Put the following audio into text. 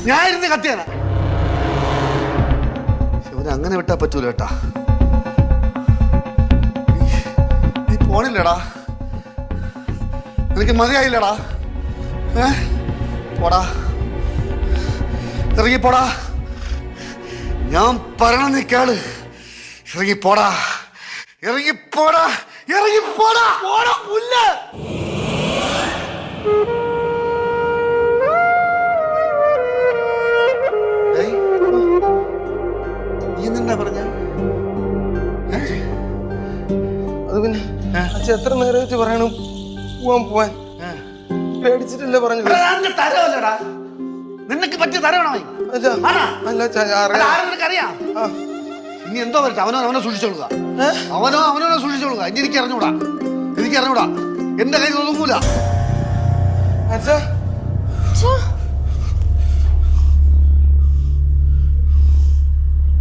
ഞാൻ ഇരുന്ന് കത്തിയാനാ. ഇവനെ അങ്ങനെ വിട്ടാ പറ്റൂല കേട്ടാ. നീ പോണില്ലടാ, എനിക്ക് മതിയായില്ലടാ. പോടാ, ഇറങ്ങിപ്പോടാ. ഞാൻ പറയണ നീ കേള്. ഇറങ്ങിപ്പോടാ, ഇറങ്ങിപ്പോടാ, ഇറങ്ങിപ്പോടാ. പോടാ പുല്ല്. നീ എന്താ പറഞ്ഞ? അത് പിന്നെ അച്ഛൻ എത്ര നേരം വെച്ച് പറയണം പോവാൻ പേടിച്ചിട്ടല്ലേ പറഞ്ഞത്? തരവല്ലടാ, നിനക്ക് പറ്റിയ തരവണോ? അറിയാം. ഇനി എന്തോ പറ്റും, അവനെ സൂക്ഷിച്ചോളുക. അവനോനെ സൂക്ഷിച്ചോളുക. ഇനി എനിക്ക് അറിഞ്ഞൂടാ, എന്റെ കയ്യിൽ ഒതുങ്ങൂല. അച്ഛാ